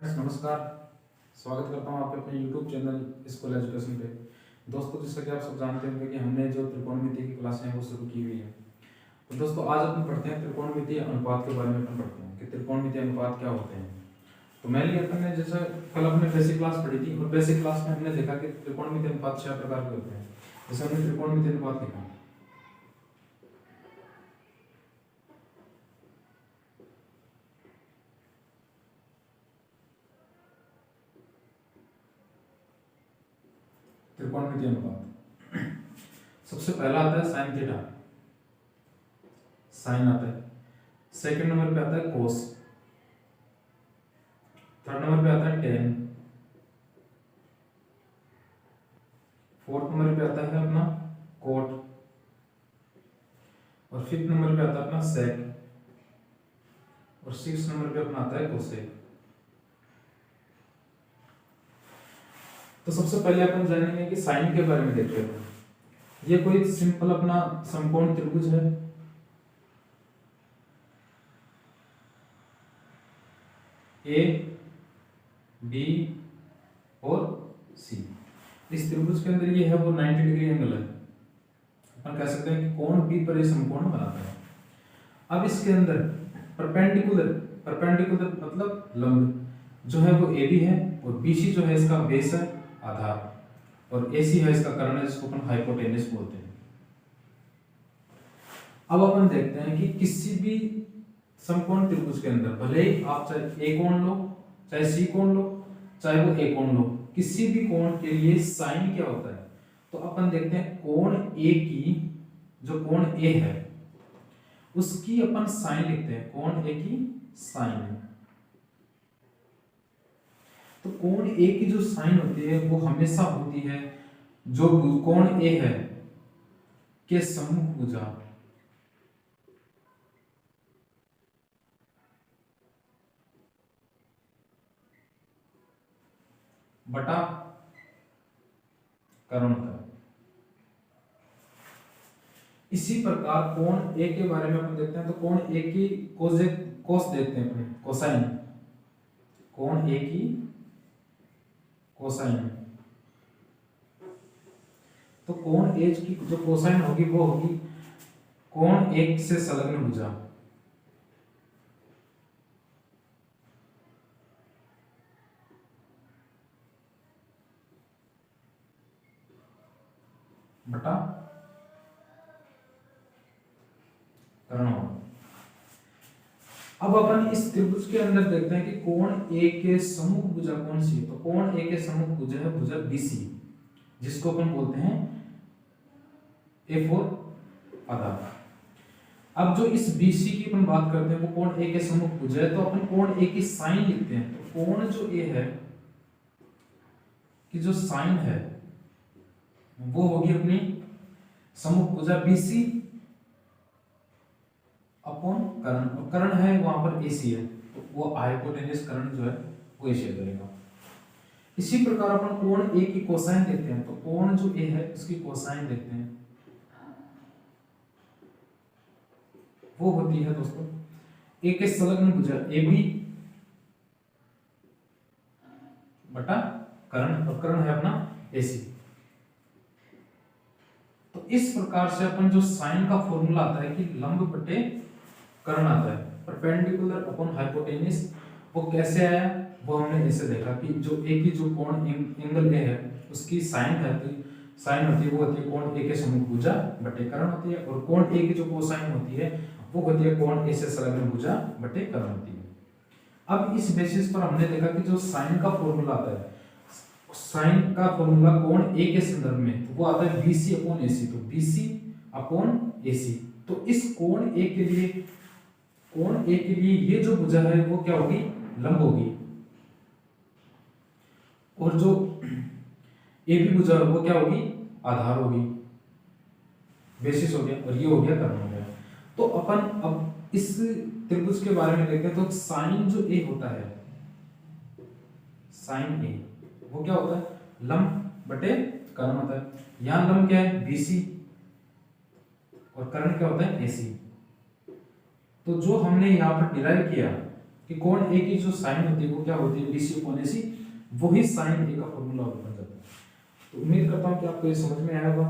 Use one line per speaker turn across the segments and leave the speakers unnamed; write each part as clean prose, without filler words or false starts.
नमस्कार। स्वागत करता हूँ आपके अपने YouTube चैनल स्कूल एजुकेशन पे। दोस्तों, जैसा कि आप सब जानते होंगे कि हमने जो त्रिकोणमिति की क्लासें हैं वो शुरू की हुई है। तो दोस्तों, आज अपन पढ़ते हैं त्रिकोणमितीय अनुपात के बारे में। अपन पढ़ते हैं कि त्रिकोणमितीय अनुपात क्या होते हैं। तो मेनली अपन ने जैसा कल अपने बेसिक क्लास पढ़ी थी, और बेसिक क्लास में हमने देखा कि त्रिकोणमितीय अनुपात 6 प्रकार के होते हैं। जैसे हमने त्रिकोणमितीय अनुपात लिखा, त्रिकोणमितीय अनुपात सबसे पहला आता है साइन थीटा, साइन आता है। सेकंड नंबर पे आता है कोस, थर्ड नंबर पे आता है टेन, फोर्थ नंबर पे आता है अपना कोट, और फिफ्थ नंबर पे आता है अपना सेक, और सिक्स नंबर पे अपना आता है कोसेक। तो सबसे पहले अपन जानेंगे कि साइन के बारे में देखते हैं। ये कोई सिंपल अपना समकोण त्रिभुज है। ए, बी और सी। इस त्रिभुज के अंदर ये है वो 90 डिग्री एंगल है। अपन कह सकते हैं कि कोण बी पर ये समकोण बनाता है। अब इसके अंदर परपेंडिकुलर, परपेंडिकुलर मतलब लंब जो है वो ए बी है, और बीसी जो है इसका बेस है, आधार, और एसी है इसका कर्ण है, जिसको अपन हाइपोटेनस बोलते हैं। अब अपन देखते हैं कि किसी भी समकोण त्रिभुज के अंदर भले ही आप चाहे ए कोण लो, चाहे सी कोण लो, चाहे वो ए कोण लो, किसी भी कोण के लिए साइन क्या होता है। तो अपन देखते हैं कोण ए की, जो कोण ए है उसकी अपन साइन लिखते हैं, कोण ए की साइन। तो कोण ए की जो साइन होती है वो हमेशा होती है जो कोण ए है के सम्मुख भुजा बटा कर्ण होता है। इसी प्रकार कोण ए के बारे में अपन देखते हैं। तो कोण ए की कोस देखते हैं अपन, कोसाइन, कोण ए की कोसाइन। तो कोण ए की जो कोसाइन होगी वो होगी कोण ए से संलग्न भुजा बटा कर्ण होगा। अब अपन इस त्रिभुज के अंदर देखते हैं कि कोण ए के सम्मुख भुजा कौन सी है। तो कोण ए के सम्मुख भुजा है भुजा बीसी, जिसको अपन बोलते हैं ए फोर आधार। अब जो इस बीसी की अपन बात करते हैं वो कोण ए के सम्मुख भुजा है, तो अपन कोण ए की साइन लिखते हैं। तो कोण जो ए है कि जो साइन है वो होगी अपनी सम्मुख भुजा बीसी अपॉन कर्ण, और कर्ण है वहां पर एसी है, तो वो हाइपोटेनस कर्ण जो है वो एसी करेगा। इसी प्रकार अपन कोण ए की कोसाइन देखते हैं। तो कोण जो ए है उसकी कोसाइन देखते हैं, वो होती है दोस्तों ए के संलग्न भुजा ए बी बटा कर्ण, और कर्ण है अपना एसी। तो इस प्रकार से अपन जो साइन का फॉर्मूला आता है कि लंब बटे कर्ण आता है, परपेंडिकुलर अपॉन हाइपोटेनस, वो कैसे आया वो हमने ऐसे देखा कि जो ए की जो कोण एंगल ए है उसकी साइन है, तो साइन होती है वो होती है कोण ए के सम्मुख भुजा बटे कर्ण होती है, और कोण ए की जो कोसाइन होती है वो होती है कोण ए से संलग्न भुजा बटे कर्ण होती है। अब इस बेसिस पर हमने देखा कि जो साइन का फॉर्मूला आता है, साइन का फॉर्मूला कोण ए के संदर्भ में, तो वो आता है BC अपॉन AC। तो BC अपॉन AC, तो इस कोण ए के लिए, कोण ए के लिए ये जो भुजा है वो क्या होगी, लंब होगी, और जो AB भुजा है वो क्या होगी, आधार होगी, बेसिस हो गया, और ये हो गया कर्ण हो गया। तो अपन अब इस त्रिभुज के बारे में देखते हैं। तो साइन जो ए होता है, साइन ए वो क्या होता है, लंब बटे कर्ण होता है। यहां लंब क्या है, BC, और कर्ण क्या होता है, AC। तो जो हमने यहां पर डिराइव किया कि कोण ए की जो साइन होती है वो क्या होती है, BC अपॉन AC, वही साइन ए का फॉर्मूला बन जाता है। तो उम्मीद करता हूँ कि आपको ये समझ में आया होगा।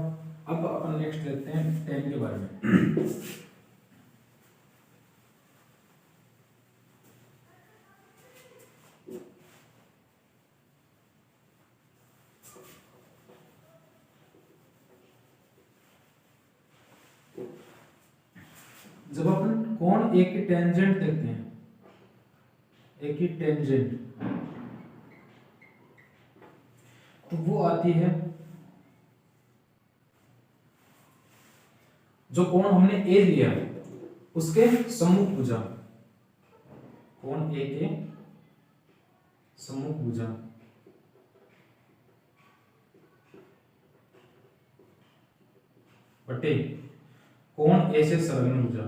अब अपन नेक्स्ट देखते हैं टेन के बारे में। जब अपन कोण ए की टेंजेंट देखते हैं, ए की टेंजेंट, तो वो आती है, जो कोण हमने ए लिया उसके सम्मुख भुजा, कोण ए के सम्मुख भुजा बटे कोण ए से संलग्न भुजा।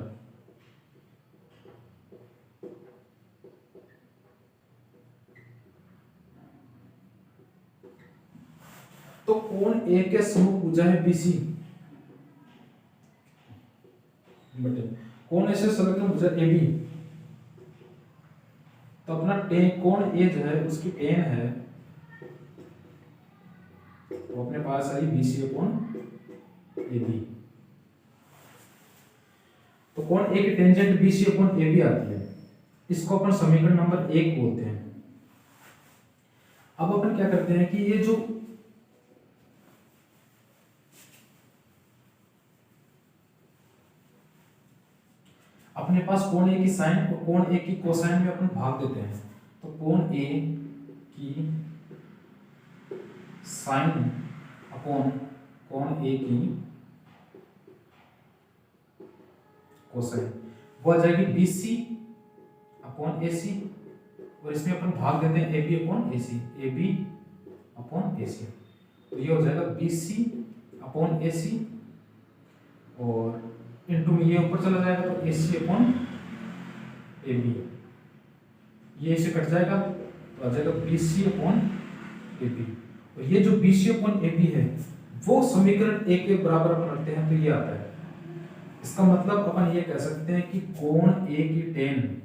तो कोण ए के सम्मुख भुजा है BC बटे कोण ए से संलग्न भुजा AB। तो अपना कोण ए जो है उसकी टेन है, वो अपने पास आई BC अपॉन AB। तो कोण ए की टेंजेंट BC अपॉन AB आती है, इसको अपन समीकरण नंबर 1 बोलते हैं। अब अपन क्या करते हैं कि ये जो अपने पास कोण ए की साइन और कोण ए की कोसाइन में अपन भाग देते हैं। तो कोण ए की साइन अपॉन कोण ए की कोसाइन वो आ जाएगी BC अपॉन AC, और इसमें अपन भाग देते हैं AB upon AC, AB upon AC। तो ये हो जाएगा BC अपॉन AC, और इनटू में ये ऊपर चला जाएगा तो AC अपॉन AB, ये इसे कट जाएगा तो आ जाएगा BC अपॉन AB। और ये जो BC अपॉन AB है वो समीकरण 1 के बराबर अपन रखते हैं तो ये आता है। इसका मतलब अपन ये कह सकते हैं कि कोण A की टेन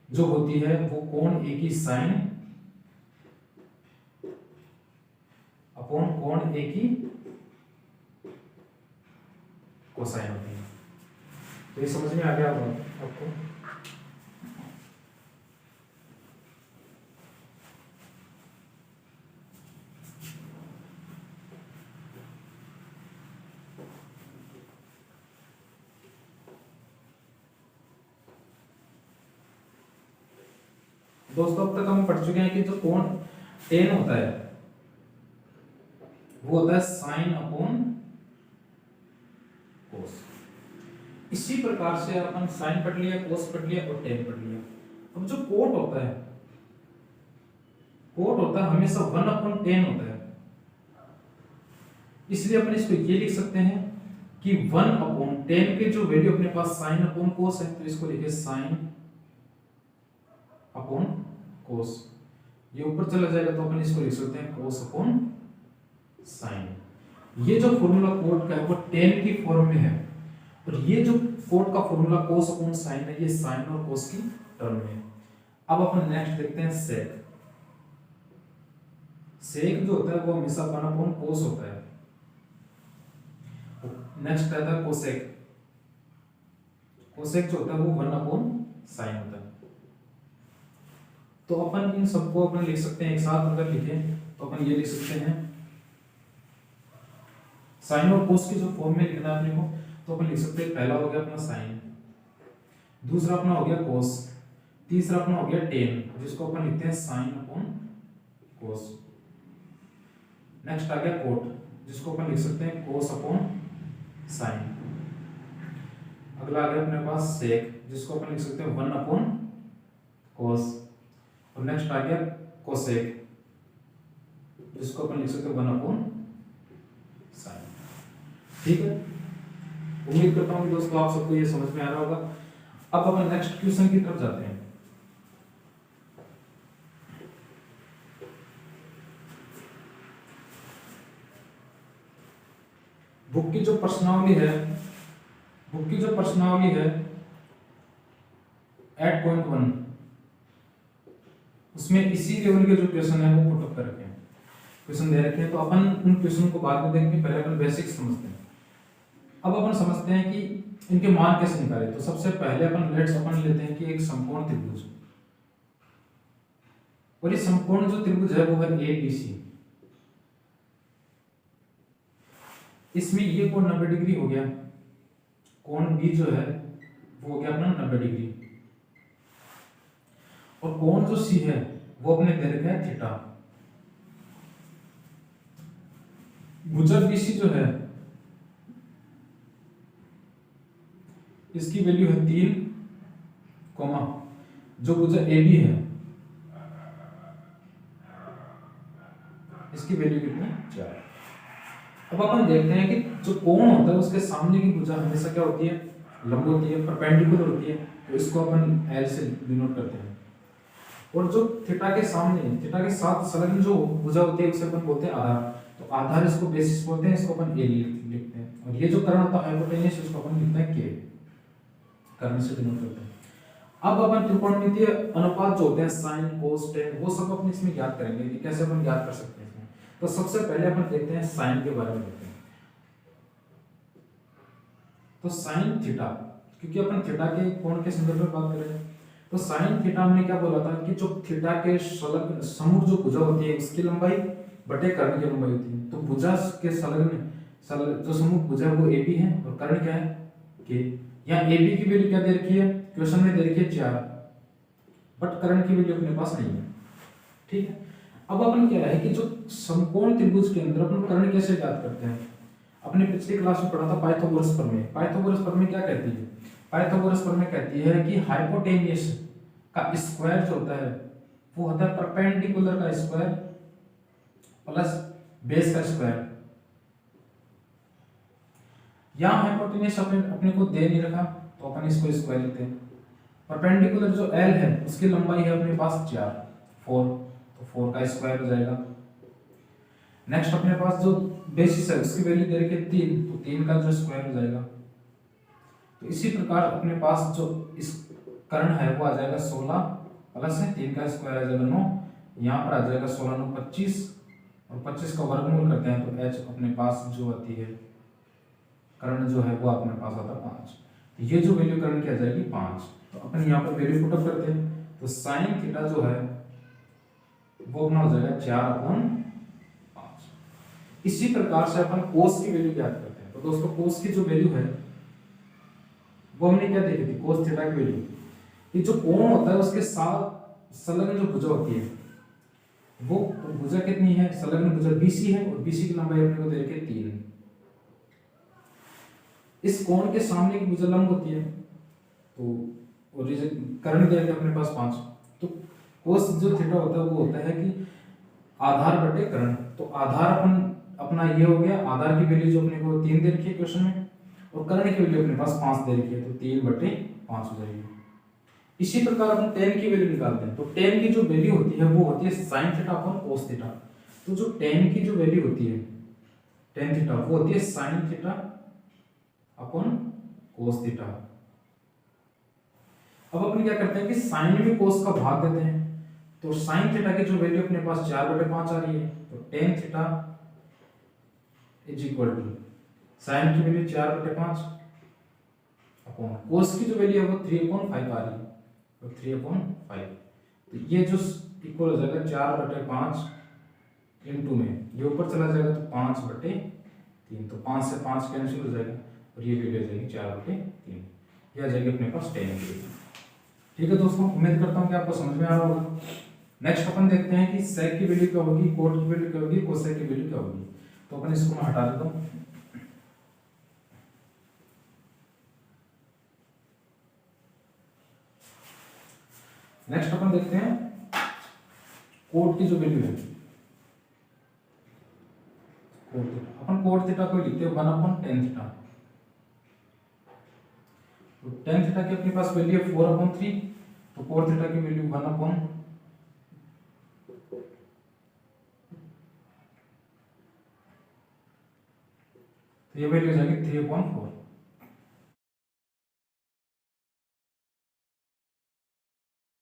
जो होती है वो कोण A की साइन अपॉन कोण A की कोसाइन होती है। तो ये समझ में आ गया होगा आपको। दोस्तों अब तक हम पढ़ चुके हैं कि जो कोण टेन होता है वो होता है साइन अपॉन कोस। इसी प्रकार से अपन साइन पढ़ लिया, कोस पढ़ लिया और टेन पढ़ लिया। अब जो कोट होता है, कोट होता है हमेशा 1/10 होता है, इसलिए अपन इसको ये लिख सकते हैं कि 1/10 के जो वैल्यू अपने पास साइन अपॉन कोस है, तो इसको लिखे साइन अपॉन कोस। ये ऊपर चला जाएगा तो अपन इसको लिख सकते हैं कोस अपॉन साइन। ये जो फॉर्मूला कोट का है वो 10 की फॉर्म में है, और ये जो कोट का फॉर्मूला कोस अपॉन साइन है ये साइन और कोस की टर्म में है। अब अपन नेक्स्ट देखते हैं सेक। सेक जो होता है वो हमेशा 1/कोस होता है। नेक्स्ट आता है कोसेक। कोसेक जो होता है वो 1/साइन होता है। तो अपन इन सबको अपन लिख सकते हैं एक साथ, अगर लिखें तो अपन ये लिख सकते हैं साइन और कोस की जो फॉर्म में लिखना है अपने को, तो अपन लिख सकते हैं पहला हो गया अपना साइन, दूसरा अपना हो गया कोस, तीसरा अपना हो गया टेन जिसको अपन लिखते हैं साइन अपॉन कोस। नेक्स्ट आ गया कोट जिसको अपन लिख सकते हैं कोस अपॉन साइन। अगला आ गया अपने पास सेक जिसको अपन लिख सकते हैं 1/कोस, और नेक्स्ट आ गया कोसेक जिसको अपन लिख सकते हैं 1/साइन। ठीक है, उम्मीद करता हूँ दोस्तों आप सबको ये समझ में आ रहा होगा। अब अपन नेक्स्ट क्वेश्चन की तरफ जाते हैं। बुक की जो प्रश्नावली है, बुक की जो प्रश्नावली है 8.1 उसमें इसी लेवल के जो क्वेश्चन है वो पुट अप कर रखे हैं, क्वेश्चन दे रखे हैं। तो अपन उन क्वेश्चन को बाद में देखेंगे, पहले अपन बेसिक समझते हैं। अब अपन समझते हैं कि इनके मान कैसे निकाले। तो सबसे पहले अपन लेते हैं कि एक समकोण त्रिभुज, और ये समकोण जो त्रिभुज है वो है ABC। इसमें ये कोण 90 डिग्री हो गया, कोण B जो है वो हो गया अपना 90 डिग्री, और कोण जो C है वो अपने दे रखा है थीटा। भुजा BC जो है इसकी वैल्यू है 3, जो भुजा AB है इसकी वैल्यू कितनी 4। अब अपन देखते हैं कि जो कोण होता है उसके सामने की भुजा हमेशा क्या होती है, लंब होती है, परपेंडिकुलर होती है, तो इसको अपन L से डिनोट करते हैं। और जो थीटा के सामने, थीटा के साथ संलग्न जो भुजा होती है उसे अपन बोलते हैं आधार। तो आधार इसको बेसिस बोलते हैं, इसको अपन A लिखते हैं। और ये जो कर्ण होता है हाइपोटेन्यूस, उसको अपन लिखते हैं K, कर्ण से डिनोट करते हैं। अब अपन त्रिकोणमितीय अनुपात जो होते हैं साइन, कोस, टेन, वो सब अपन इसमें ज्ञात करेंगे कि कैसे अपन ज्ञात कर सकते हैं इसमें। तो सबसे पहले अपन देखते हैं साइन के बारे में देखते हैं। तो साइन थीटा, क्योंकि अपन थीटा के कोण के संदर्भ में बात कर रहे हैं, तो साइन थीटा हमने क्या बोला था कि जो थीटा के संलग्न सम्मुख जो भुजा होती है उसकी लंबाई बटे कर्ण की लंबाई होती है। तो भुजा के संलग्न जो सम्मुख भुजा है वो AB है, और कर्ण क्या है K। यहाँ AB की वैल्यू क्या दे रखी है, क्वेश्चन में दे रखी है 4, बट कर्ण की वैल्यू अपने पास नहीं है, ठीक है। अब अपन क्या है कि जो समकोण त्रिभुज के अंदर अपन कर्ण कैसे ज्ञात करते हैं, अपने पिछली क्लास में पढ़ा था पाइथागोरस प्रमेय। पाइथागोरस प्रमेय क्या कहती है, पाइथागोरस प्रमेय कहती है कि हाइपोटेन्यूस का स्क्वायर जो होता है वो होता है परपेंडिकुलर का स्क्वायर प्लस बेस का स्क्वायर। यहां हाइपोटेन्यूस अपने को दे नहीं रखा तो अपन इसको स्क्वायर लिखते हैं। परपेंडिकुलर जो L है उसकी लंबाई है अपने पास 4, 4, तो 4 का स्क्वायर हो जाएगा। नेक्स्ट अपने पास जो बेसिस है उसकी वैल्यू दे रखी है 3, तो 3 का जो स्क्वायर हो जाएगा। तो इसी प्रकार अपने पास जो इस कर्ण है वो आ जाएगा 16 प्लस 3 का स्क्वायर आ जाएगा 9, यहाँ पर आ जाएगा 16 9 25, और 25 का वर्गमूल करते हैं तो h अपने पास जो आती है कर्ण जो है वो अपने पास आता है 5। तो ये जो वैल्यू कर्ण की आ जाएगी 5। तो अपन यहाँ पर वैल्यू पुट अप करते हैं, तो साइन थीटा जो है वो अपना हो जाएगा 4/5। इसी प्रकार से अपन कोस की वैल्यू ज्ञात करते हैं। तो दोस्तों कोस की जो वैल्यू है वो हमने क्या देखी थी, कोस थीटा की वैल्यू, कि जो कोण होता है उसके साथ संलग्न जो भुजा होती है वो भुजा कितनी है, संलग्न भुजा BC है, और BC की लंबाई अपने को दे रखी है 3। इस कोण के सामने की भुजा लंब होती है, तो और ये कर्ण दे रखे अपने पास 5। तो कोस जो थीटा होता है वो होता है कि आधार बटे कर्ण। तो आधार अपन अपना ये हो गया, आधार की वैल्यू जो अपने को 3 दे रखी है क्वेश्चन में, और कर्ण की वैल्यू अपने पास 5 दे रखी है, तो 3/5 हो जाएगी। इसी प्रकार अपन tan की वैल्यू निकालते हैं। तो tan की जो वैल्यू होती है वो होती है sin theta upon cos theta. तो जो tan की जो वैल्यू होती है tan थीटा वो होती है sin theta upon cos theta. अब अपन क्या करते हैं कि sin में cos का भाग देते हैं, तो sin थीटा की जो वैल्यू अपने पास 4/5 आ रही है, तो tan theta is equal to sin की वैल्यू 4/5 अपॉन cos की जो वैल्यू है वो 3/5 आ रही है, तो 3/5। तो ये जो इक्वल हो जाएगा 4/5 इनटू में ये ऊपर चला जाएगा तो 5/3, तो 5 से 5 कैंसिल हो जाएगा, और ये वैल्यू आ जाएगी 4/3। ये आ जाएगी अपने पास tan की वैल्यू। ठीक है दोस्तों, उम्मीद करता हूँ कि आपको समझ में आ रहा होगा। नेक्स्ट अपन देखते हैं कि sec की वैल्यू क्या होगी, cot की वैल्यू क्या होगी, cosec की वैल्यू क्या होगी। तो अपन इसको मैं हटा देता हूँ। नेक्स्ट अपन देखते हैं कोट की जो वैल्यू है, अपन कोट थीटा को लिखते हैं 1/tan थीटा। तो tan थीटा की अपने पास वैल्यू है 4/3, तो कोट थीटा की वैल्यू 1/, तो ये वैल्यू हो जाएगी 3/4।